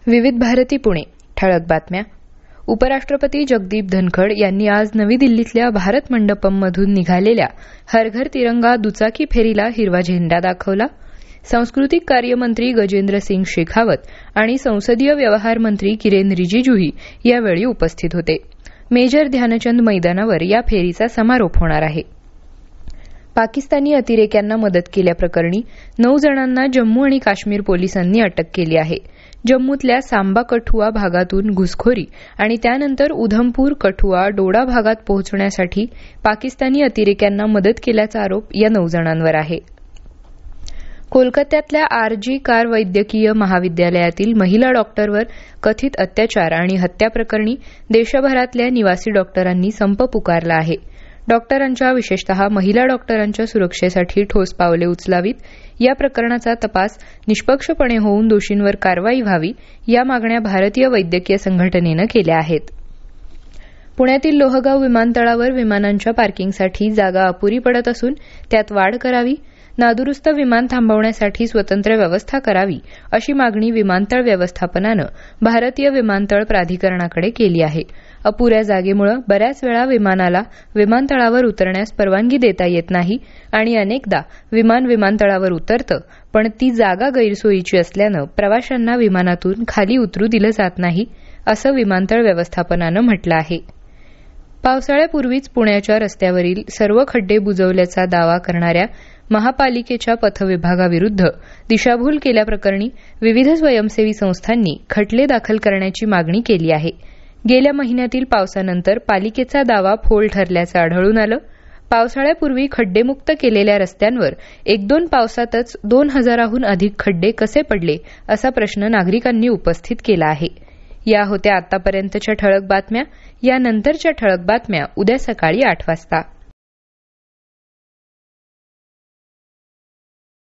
विविध भारती पुणे ठळक बातम्या. उपराष्ट्रपती जगदीप धनखड यांनी आज नवी दिल्लीतल्या भारत मंडपममधून निघालेल्या हर घर तिरंगा दुचाकी फेरीला हिरवा झेंडा दाखवला. सांस्कृतिक कार्यमंत्री गजेंद्र सिंग शेखावत आणि संसदीय व्यवहार मंत्री किरेन रिजिजूही यावेळी उपस्थित होते. मेजर ध्यानचंद मैदानावर या फेरीचा समारोप होणार आहे. पाकिस्तानी अतिरेक्यांना मदत केल्याप्रकरणी 9 जणांना जम्मू आणि काश्मीर पोलिसांनी अटक केली आहे. जम्मूतल्या सांबा कठुआ भागातून घुसखोरी आणि त्यानंतर उधमपूर कठुआ डोडा भागात पोहोचण्यासाठी पाकिस्तानी अतिरेक्यांना मदत केल्याचा आरोप या 9 जणांवर आहे. कोलकात्यातल्या RG कार वैद्यकीय महाविद्यालयातील महिला डॉक्टरवर कथित अत्याचार आणि हत्याप्रकरणी देशभरातल्या निवासी डॉक्टरांनी संप पुकारला आहे. डॉक्टरांच्या विशेषतः महिला डॉक्टरांच्या सुरक्षेसाठी ठोस पावले उचलावीत, या प्रकरणाचा तपास निष्पक्षपणे होऊन दोषींवर कारवाई व्हावी या मागण्या भारतीय वैद्यकीय संघटनेनं केल्या आहेत. पुण्यातील लोहगाव विमानतळावर विमानांच्या पार्किंगसाठी जागा अपुरी पडत असून त्यात वाढ करावी, नादुरुस्त विमान थांबवण्यासाठी स्वतंत्र व्यवस्था करावी अशी मागणी विमानतळ व्यवस्थापनानं भारतीय विमानतळ प्राधिकरणाकडे केली आहे. अपुऱ्या जागेमुळे बऱ्याच वेळा विमानाला विमानतळावर उतरण्यास परवानगी देता येत नाही आणि अनेकदा विमान विमानतळावर उतरतं पण ती जागा गैरसोयीची असल्यानं प्रवाशांना विमानातून खाली उतरू दिलं जात नाही असं विमानतळ व्यवस्थापनानं म्हटलं आहे. पावसाळ्यापूर्वीच पुण्याच्या रस्त्यावरील सर्व खड्डे बुजवल्याचा दावा करणाऱ्या महापालिकेच्या पथविभागाविरुद्ध दिशाभूल केल्याप्रकरणी विविध स्वयंसेवी संस्थांनी खटले दाखल करण्याची मागणी केली आहे. गेल्या महिन्यातील पावसानंतर पालिकेचा दावा फोल ठरल्याचं आढळून आलं. पावसाळ्यापूर्वी खड्डेमुक्त केलेल्या रस्त्यांवर 1-2 पावसातच 2000हून अधिक खड्डे कसे पडले असा प्रश्न नागरिकांनी उपस्थित केला आहे. या होत्या आतापर्यंतच्या ठळक बातम्या. यानंतरच्या ठळक बातम्या उद्या सकाळी 8 वाजता.